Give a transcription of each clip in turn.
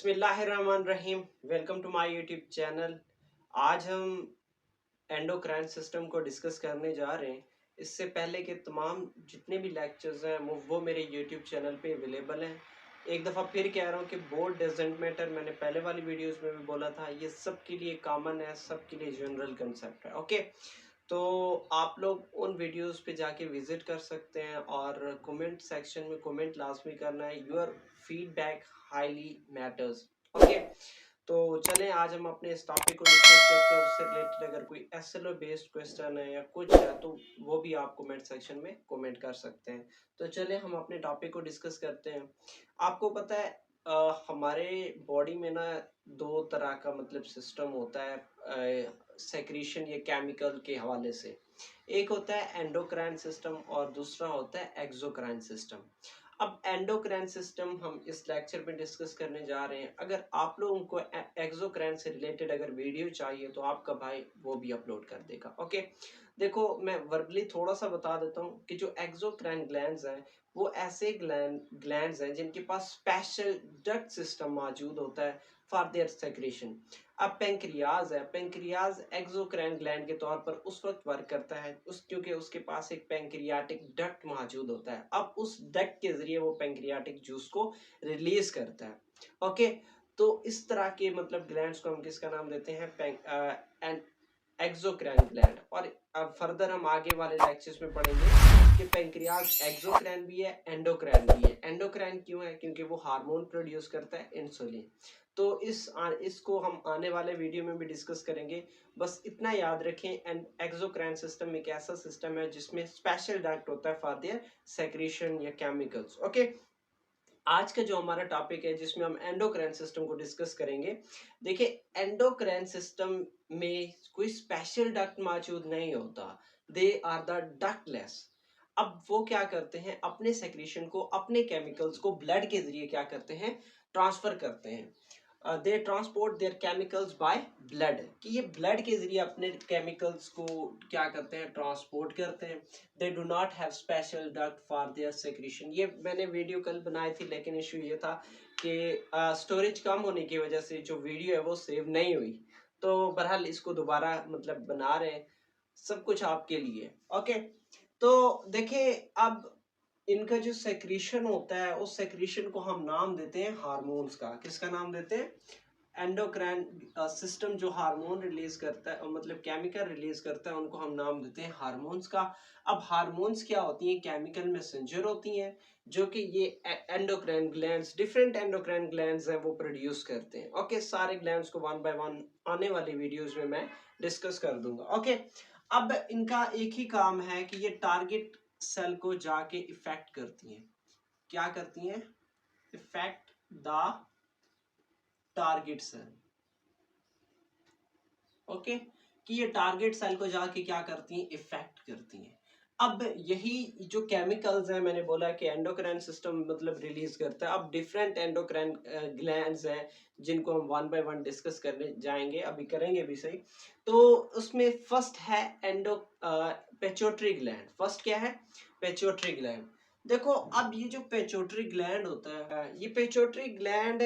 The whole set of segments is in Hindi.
बिस्मिल्लाहिर्रहमानिर्रहीम। Welcome to my YouTube channel. आज हम एंडोक्राइन सिस्टम को डिस्कस करने जा रहे हैं। इससे पहले के तमाम जितने भी लेक्चर्स हैं वो मेरे यूट्यूब चैनल पे अवेलेबल हैं। एक दफ़ा फिर कह रहा हूँ कि बोर्ड डजंट मैटर, मैंने पहले वाली वीडियोस में भी बोला था, ये सब के लिए कॉमन है, सब के लिए जनरल कंसेप्ट है। ओके, तो आप लोग उन वीडियोस पे जाके विजिट कर सकते हैं और कमेंट सेक्शन में कमेंट लाजमी करना है। Your feedback highly matters. Okay, तो चलें आज हम अपने इस टॉपिक को डिस्कस करते हैं। उससे रिलेटेड अगर कोई एसएलओ बेस्ड क्वेश्चन है या कुछ है तो वो भी आप कमेंट सेक्शन में कमेंट कर सकते हैं। तो चलें हम अपने टॉपिक को डिस्कस करते हैं। आपको पता है हमारे बॉडी में ना दो तरह का मतलब सिस्टम होता है सेक्रीशन या केमिकल के हवाले से। एक होता है एंडोक्राइन सिस्टम और दूसरा होता है एक्सोक्राइन सिस्टम। अब एंडोक्राइन सिस्टम हम इस लेक्चर में डिस्कस करने जा रहे हैं। अगर आप लोगों को एक्सोक्राइन से रिलेटेड अगर वीडियो चाहिए तो आपका भाई वो भी अपलोड कर देगा। ओके, देखो मैं वर्बली थोड़ा सा बता देता हूँ कि जो एक्सोक्राइन ग्लैंड्स हैं वो ऐसे ग्लैंड्स हैं जिनके पास स्पेशल डक्ट सिस्टम मौजूद होता है फॉर देयर सेक्रेशन। अब पेंक्रियाज है, पेंक्रियाज एक्सोक्राइन ग्लैंड के तौर पर उस वक्त वर्क करता है क्योंकि उसके पास एक पेंक्रियाटिक डक्ट मौजूद होता है। अब उस डक्ट के जरिए वो पेंक्रियाटिक जूस को रिलीज करता है। ओके, तो इस तरह के मतलब ग्लैंड्स को हम किसका नाम देते हैं? Exocrine gland. और अब फर्दर हम आगे वाले लेक्चर्स में पढ़ेंगे कि पेंक्रियाज एक्सोक्राइन भी है, एंडोक्राइन भी है। एंडोक्राइन क्यों है? क्योंकि वो हार्मोन प्रोड्यूस करता है, इंसुलिन। तो इसको हम आने वाले वीडियो में भी डिस्कस करेंगे। बस इतना याद रखें, एंड एक्सोक्राइन सिस्टम एक ऐसा सिस्टम है जिसमें स्पेशल डक्ट होता है फॉर देयर सेक्रेशन या केमिकल्स। ओके, आज का जो हमारा टॉपिक है जिसमें हम एंडोक्राइन सिस्टम को डिस्कस करेंगे। देखिए, एंडोक्राइन सिस्टम में कोई स्पेशल डक्ट मौजूद नहीं होता, दे आर द डक्टलेस। अब वो क्या करते हैं? अपने सेक्रेशन को, अपने केमिकल्स को ब्लड के जरिए क्या करते हैं? ट्रांसफर करते हैं। They transport their chemicals by blood, कि ये ब्लड के जरिए अपने केमिकल्स को क्या करते हैं? ट्रांसपोर्ट करते हैं। They do not have special duct for their secretion. ये मैंने वीडियो कल बनाई थी, लेकिन इशू ये था कि स्टोरेज कम होने की वजह से जो वीडियो है वो सेव नहीं हुई। तो बहरहाल इसको दोबारा मतलब बना रहे हैं, सब कुछ आपके लिए। ओके, तो देखिए, अब इनका जो सेक्रीशन होता है उस सेक्रीशन को हम नाम देते हैं हार्मोन्स का। किसका नाम देते हैं? एंडोक्राइन सिस्टम जो हार्मोन रिलीज करता है, मतलब केमिकल रिलीज करता है, उनको हम नाम देते हैं हार्मोन्स का। अब हार्मोन्स क्या होती हैं? केमिकल मैसेंजर होती हैं जो कि ये endocrine glands, different endocrine glands हैं, वो प्रोड्यूस करते हैं। ओके, सारे ग्लैंड्स को वन बाय वन आने वाली वीडियोस में मैं डिस्कस कर दूंगा। ओके, अब इनका एक ही काम है कि ये टारगेट सेल को जाके इफेक्ट करती हैं। क्या करती हैं? Effect the target cell. Okay, कि ये टारगेट सेल को जाके क्या करती हैं? इफेक्ट करती हैं। अब यही जो केमिकल्स हैं, मैंने बोला कि एंडोक्राइन सिस्टम मतलब रिलीज करता है। अब डिफरेंट एंडोक्राइन ग्लैंड्स हैं जिनको हम वन बाय वन डिस्कस करने जाएंगे, अभी करेंगे भी सही। तो उसमें फर्स्ट है एंडो पेट्यूटरी ग्लैंड। फर्स्ट क्या है? Pituitary gland. देखो, अब ये जो पेट्यूटरी ग्लैंड होता है, ये पेट्यूटरी ग्लैंड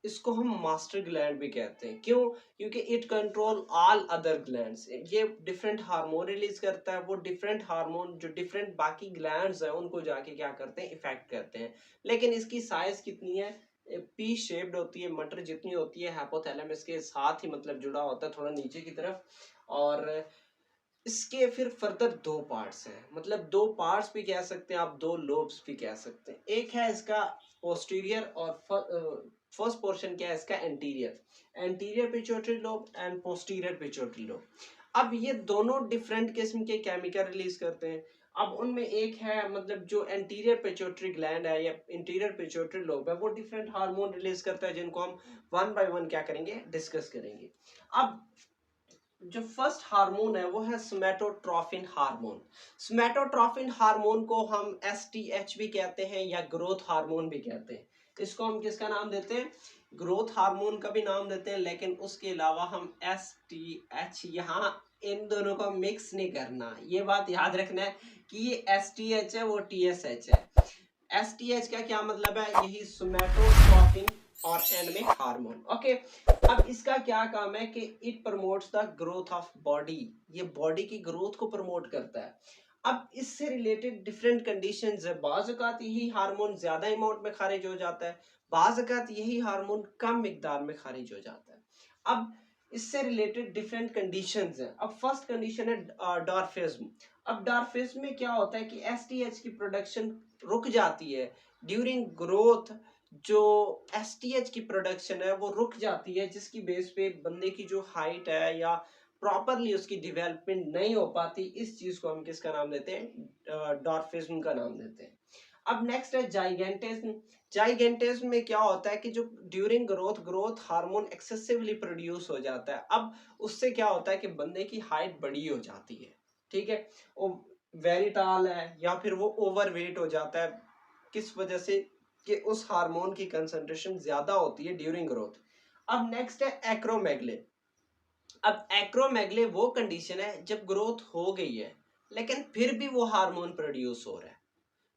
इसको हम मास्टर ग्लैंड भी कहते हैं। क्यों? क्योंकि it control all other glands. ये डिफरेंट हार्मोन रिलीज करता है। वो डिफरेंट हार्मोन जो डिफरेंट बाकी ग्लैंड्स हैं उनको जाके क्या करते हैं? इफेक्ट करते हैं। लेकिन इसकी साइज कितनी है? पी शेप्ड होती है, मटर जितनी होती है। हाइपोथैलेमस के साथ ही मतलब जुड़ा होता है थोड़ा नीचे की तरफ। और इसके फिर फर्दर दो पार्ट्स हैं, मतलब दो पार्ट्स भी कह सकते हैं आप, दो लोब्स भी कह सकते हैं। एक है इसका पोस्टीरियर और फर्स्ट पोर्शन क्या है इसका? Anterior pituitary lobe and posterior pituitary lobe. अब ये दोनों डिफरेंट किस्म के केमिकल रिलीज करते हैं। अब उनमें एक है मतलब जो एंटीरियर पिट्यूटरी ग्लैंड है या इंटीरियर पिट्यूटरी लोब है, वो डिफरेंट हार्मोन रिलीज करता है जिनको हम वन बाय वन क्या करेंगे? डिस्कस करेंगे। अब जो फर्स्ट हार्मोन है वो है सोमैटोट्रोफिन हार्मोन। सोमैटोट्रोफिन हार्मोन को हम एसटीएच भी कहते हैं या ग्रोथ हार्मोन भी कहते हैं। इसको हम किसका नाम देते हैं? ग्रोथ हार्मोन का भी नाम देते हैं, लेकिन उसके अलावा हम एसटीएच, यहाँ इन दोनों को मिक्स नहीं करना। ये बात याद रखना है कि ये एसटीएच है, वो टीएसएच है। एसटीएच का क्या मतलब है? यही सोमैटोट्रोफिन और एन में हार्मोन। ओके, अब इसका क्या काम है कि it promotes the growth of body, ये बॉडी की ग्रोथ को प्रमोट करता है। अब इससे रिलेटेड डिफरेंट कंडीशंस है, बाज़ औक़ात यही हार्मोन ज्यादा अमाउंट में खारिज हो जाता है, बाज़ औक़ात यही हार्मोन कम मिकदार में खारिज हो जाता है। अब इससे रिलेटेड डिफरेंट कंडीशंस हैं। अब फर्स्ट कंडीशन है डॉर्फिज्म। अब डॉर्फिज्म में क्या होता है कि एसटीएच की प्रोडक्शन रुक जाती है ड्यूरिंग ग्रोथ, जो एसटीएच की प्रोडक्शन है वो रुक जाती है, जिसकी बेस पे बंदे की जो हाइट है या प्रॉपरली उसकी डेवलपमेंट नहीं हो पाती। इस चीज को हम किसका नाम देते हैं? डॉर्फिज्म का नाम देते हैं। अब नेक्स्ट है जाइगेंटिज्म। जाइगेंटिज्म में क्या होता है कि जो during growth hormone excessively produce हो जाता है। अब उससे क्या होता है कि बंदे की हाइट बड़ी हो जाती है, ठीक है, वो वेरी टॉल है या फिर वो ओवरवेट हो जाता है, किस वजह से कि उस हार्मोन की कंसंट्रेशन ज्यादा होती है ड्यूरिंग ग्रोथ। अब नेक्स्ट है एक्रोमेगले। अब एक्रोमेगले वो कंडीशन है जब ग्रोथ हो गई है लेकिन फिर भी वो हार्मोन प्रोड्यूस हो रहा है,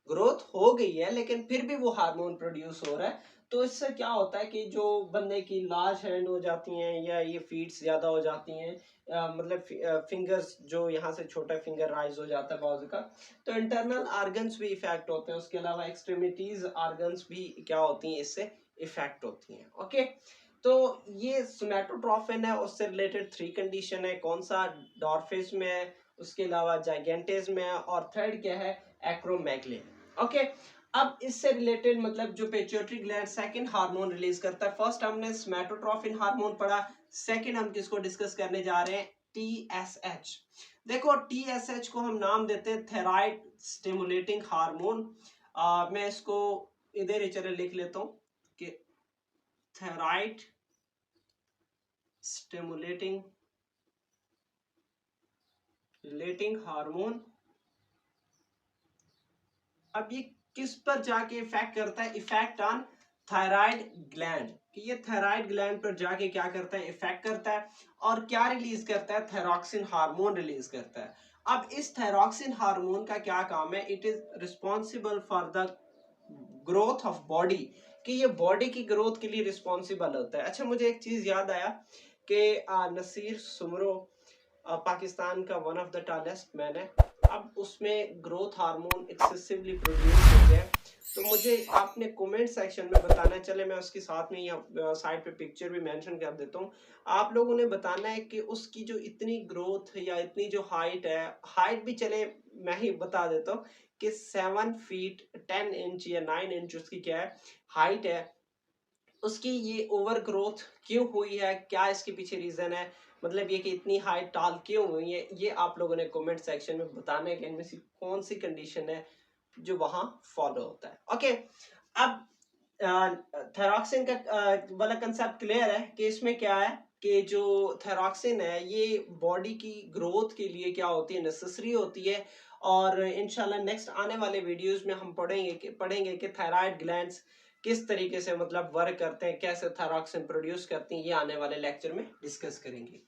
ग्रोथ हो गई है लेकिन फिर भी वो हार्मोन प्रोड्यूस हो रहा है। तो इससे क्या होता है कि जो बंदे की लार्ज हैंड हो जाती हैं या ये फीट्स ज्यादा हो जाती हैं, मतलब फिंगर्स जो यहाँ से छोटा फिंगर राइज हो जाता है बाजू का, तो इंटरनल ऑर्गन्स भी इफेक्ट होते हैं, उसके अलावा एक्सट्रीमिटीज ऑर्गन्स भी क्या होती हैं, इससे इफेक्ट होती हैं। ओके, तो ये सोमैटोट्रोफिन है, उससे रिलेटेड थ्री कंडीशन है, कौन सा? डॉर्फिज्म है, उसके अलावा जाइगेंटिज्म है, और थर्ड क्या है? एक्रोमेगले। ओके, अब इससे रिलेटेड मतलब जो pituitary gland second hormone release करता है, फर्स्ट हमने सोमैटोट्रोफिन हार्मोन पढ़ा, सेकंड हम किसको डिस्कस करने जा रहे हैं? टीएसएच। देखो टीएसएच को हम नाम देते हैं थायराइड स्टिमुलेटिंग हार्मोन। मैं इसको इधर ही चले लिख लेता हूं कि थायराइड स्टिमुलेटिंग हार्मोन। अब ये किस पर जाके इफेक्ट करता है? इफेक्ट ऑन थायराइड ग्लैंड, कि ये थायराइड ग्लैंड पर जाके क्या करता है? इफेक्ट करता है। और क्या रिलीज करता है? थायरॉक्सिन हार्मोन रिलीज करता है। अब इस थायरॉक्सिन हार्मोन का क्या काम है? It is responsible for the growth of body, कि ये बॉडी की ग्रोथ के लिए रिस्पॉन्सिबल होता है। अच्छा, मुझे एक चीज याद आया कि नसीर सुमरो पाकिस्तान का one of the tallest man है, अब उसमें ग्रोथ हार्मोन एक्सेसिवली प्रोड्यूस हो गया, तो मुझे आपने कमेंट सेक्शन में बताना है, चले मैं उसके साथ में या साइड पे पिक्चर भी मेंशन कर देता हूँ। आप लोगों ने बताना है कि उसकी जो इतनी ग्रोथ या इतनी जो हाइट है, हाइट भी चले मैं ही बता देता हूँ कि 7 फीट 10 इंच या 9 इंच उसकी क्या है? हाइट है। उसकी ये ओवर ग्रोथ क्यों हुई है, क्या इसके पीछे रीजन है, मतलब ये कि इतनी हाइट टाल क्यों हुई है, ये आप लोगों ने कमेंट सेक्शन में बताना है कि इनमें से कौन सी कंडीशन है जो वहां फॉलो होता है। ओके, अब थायरॉक्सिन का वाला कंसेप्ट क्लियर है कि इसमें क्या है कि जो थायरॉक्सिन है ये बॉडी की ग्रोथ के लिए क्या होती है? नेसेसरी होती है। और इंशाल्लाह नेक्स्ट आने वाले वीडियोस में हम पढ़ेंगे कि थायराइड ग्लैंड्स किस तरीके से मतलब वर्क करते हैं, कैसे थायरॉक्सिन प्रोड्यूस करती हैं, ये आने वाले लेक्चर में डिस्कस करेंगे।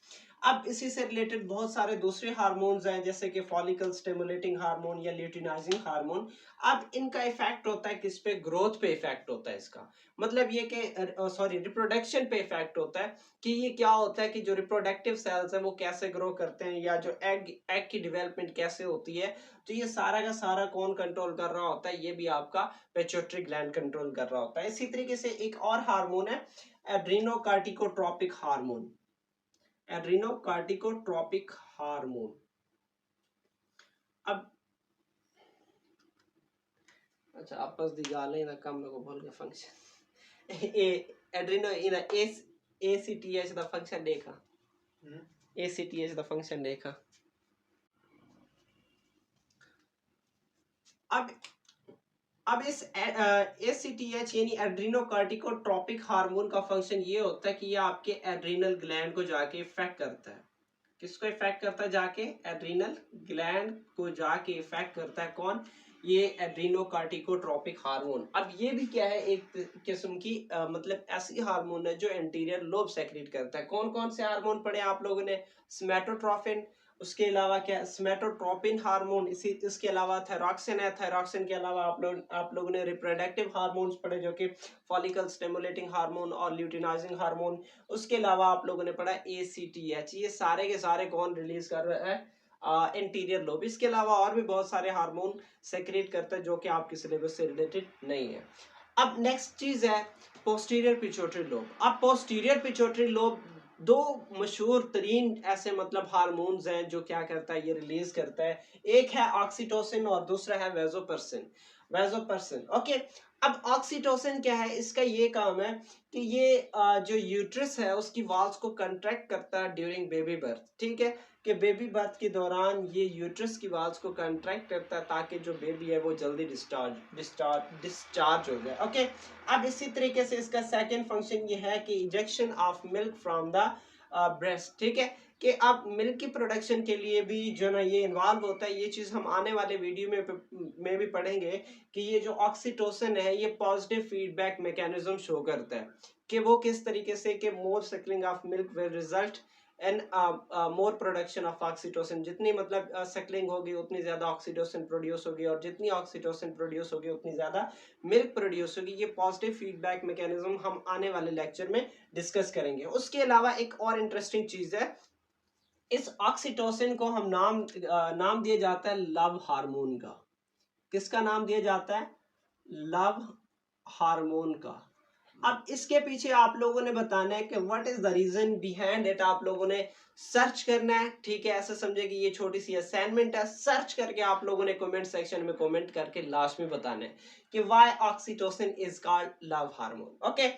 अब इसी से रिलेटेड बहुत सारे दूसरे हार्मोन्स हैं, जैसे कि फॉलिकल स्टिमुलेटिंग हार्मोन या ल्यूटिनाइजिंग हार्मोन। अब इनका इफेक्ट होता है किस पे? ग्रोथ पे इफेक्ट होता है इसका। मतलब ये कि सॉरी, रिप्रोडक्शन पे इफेक्ट होता है, कि ये क्या होता है कि जो रिप्रोडक्टिव सेल्स हैं वो कैसे ग्रो करते हैं, या जो एग की डेवलपमेंट कैसे होती है। तो ये सारा का सारा कौन कंट्रोल कर रहा होता है? ये भी आपका पिट्यूटरी ग्लैंड कंट्रोल कर रहा होता है। इसी तरीके से एक और हार्मोन है एड्रीनोकार्टिकोट्रोपिक हार्मोन। एड्रीनोकार्टिकोट्रोपिक हार्मोन। अब अच्छा, आपस दी गालें दा कम लोगों बोल के फंक्शन ए एड्रीनो इन एसीटीएच दा फंक्शन देखा, एसीटीएच दा फंक्शन देखा। अब इस एसीटीएच यानी एड्रीनोकार्टिकोट्रोपिक हार्मोन का फंक्शन ये होता है कि ये आपके एड्रीनल ग्लैंड को जाके इफेक्ट करता है। किसको इफेक्ट करता है? जाके एड्रीनल ग्लैंड को जाके इफेक्ट करता है। कौन? ये एड्रीनोकार्टिकोट्रोपिक हार्मोन। अब ये भी क्या है? एक किस्म की मतलब ऐसी हार्मोन है जो एंटीरियर लोब सेक्रेट करता है। कौन कौन से हार्मोन पढ़े आप लोगों ने? सोमैटोट्रोफिन, उसके अलावा क्या सोमेटोट्रोपिन हार्मोन, इसी इसके अलावा थायरॉक्सिन है। थायरॉक्सिन के अलावा आप लोगों ने रिप्रोडक्टिव हार्मोन्स पढ़े जो कि फॉलिकल स्टिमुलेटिंग हार्मोन और ल्यूटिनाइजिंग हार्मोन। उसके अलावा आप लोगों ने पढ़ा ACTH, ये सारे के सारे कौन रिलीज कर रहा है? Interior lobe. इसके अलावा और भी बहुत सारे हार्मोन सेक्रेट करता है जो कि आपके सिलेबस से रिलेटेड नहीं है। अब नेक्स्ट चीज है पोस्टीरियर पिट्यूटरी लोब। अब पोस्टीरियर पिट्यूटरी लोब दो मशहूर तरीन ऐसे मतलब हार्मोन्स हैं जो क्या करता है, ये रिलीज करता है। एक है ऑक्सीटोसिन और दूसरा है वेसोपर्सिन। वेसोपर्सिन, ओके। अब ऑक्सीटोसिन क्या है, इसका ये काम है कि ये जो यूट्रस है उसकी वॉल्स को कंट्रैक्ट करता है ड्यूरिंग बेबी बर्थ, ठीक है। कि बेबी बर्थ के दौरान ये यूट्रस की वॉल्स को कंट्रैक्ट करता है ताकि जो बेबी है वो जल्दी डिस्चार्ज हो जाए, ओके। अब इसी तरीके से इसका सेकंड फंक्शन ये है कि injection of milk from the breast, ठीक है। कि अब मिल्क की प्रोडक्शन के लिए भी जो ना ये इन्वॉल्व होता है। ये चीज हम आने वाले वीडियो में भी पढ़ेंगे कि ये जो ऑक्सीटोसिन है ये पॉजिटिव फीडबैक मैकेनिज्म शो करता है कि वो किस तरीके से कि more suckling of milk will result and more production of oxytocin. जितनी मतलब सकलिंग होगी उतनी ज्यादा ऑक्सीटोसिन प्रोड्यूस होगी, और जितनी ऑक्सीटोसिन प्रोड्यूस होगी उतनी ज्यादा मिल्क प्रोड्यूस होगी। ये पॉजिटिव फीडबैक मैकेनिज्म हम आने वाले लेक्चर में डिस्कस करेंगे। उसके अलावा एक और इंटरेस्टिंग चीज है, इस ऑक्सीटोसिन को हम नाम दिया जाता है लव हार्मोन का। किसका नाम दिया जाता है? लव हार्मोन का। अब इसके पीछे आप लोगों ने बताना है कि what is the reason behind it. आप लोगों ने सर्च करना है, ठीक है। ऐसा समझे कि ये छोटी सी असाइनमेंट है। सर्च करके आप लोगों ने कमेंट सेक्शन में कमेंट करके लास्ट में बताना है कि why oxytocin is called love hormone, okay.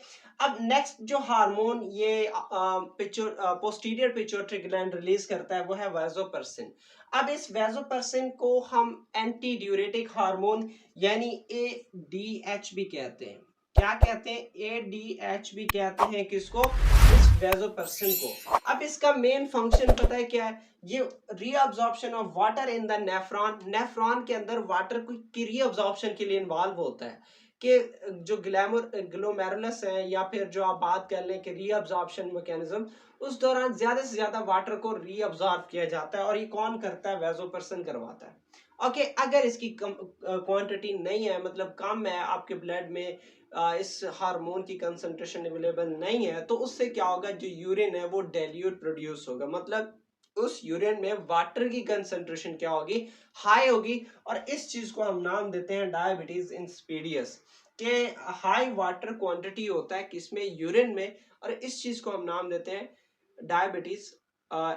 अब नेक्स्ट जो हार्मोन ये पोस्टीरियर पिट्यूटरी ग्लैंड रिलीज करता है वो है वासोपर्सिन। अब इस वासोपर्सिन को हम एंटी ड्यूरेटिक हार्मोन यानी ADH भी कहते हैं। क्या कहते हैं? ADH भी कहते हैं किसको? इस वेसोपर्सिन को। अब इसका मेन फंक्शन पता है क्या है? ये reabsorption of water in the nephron. Nephron के अंदर वाटर की रीअब्जॉर्प्शन के लिए इन्वॉल्व होता है कि जो ग्लोमेरुलस है या फिर जो आप बात कर लें कि रीअब्जॉर्प्शन मैकेनिज्म, उस दौरान ज्यादा से ज्यादा वाटर को रीअब्जॉर्ब किया जाता है और ये कौन करता है? वेसोपर्सिन करवाता है, ओके। अगर इसकी क्वांटिटी नहीं है, मतलब कम है आपके ब्लड में, इस हार्मोन की कंसंट्रेशन अवेलेबल नहीं है, तो उससे क्या होगा? जो यूरिन है वो डेल्यूट प्रोड्यूस होगा, मतलब उस यूरिन में वाटर की कंसंट्रेशन क्या होगी? हाई होगी। और इस चीज को हम नाम देते हैं डायबिटीज इंसिपिडियस, के हाई वाटर क्वांटिटी होता है किसमें? यूरिन में। और इस चीज को हम नाम देते हैं डायबिटीज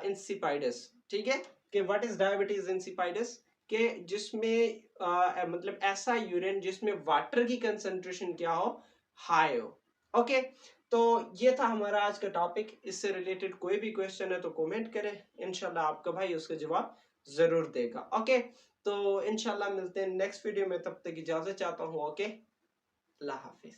इंसिपिडस, ठीक है। कि व्हाट इज डायबिटीज इंसिपिडस? के जिसमें मतलब ऐसा यूरिन जिसमें वाटर की कंसंट्रेशन क्या हो? हाई हो, ओके। तो ये था हमारा आज का टॉपिक। इससे रिलेटेड कोई भी क्वेश्चन है तो कमेंट करें, इंशाल्लाह आपका भाई उसका जवाब जरूर देगा, ओके। तो इंशाल्लाह मिलते हैं नेक्स्ट वीडियो में, तब तक इजाजत चाहता हूँ, ओके। अल्लाह हाफिज।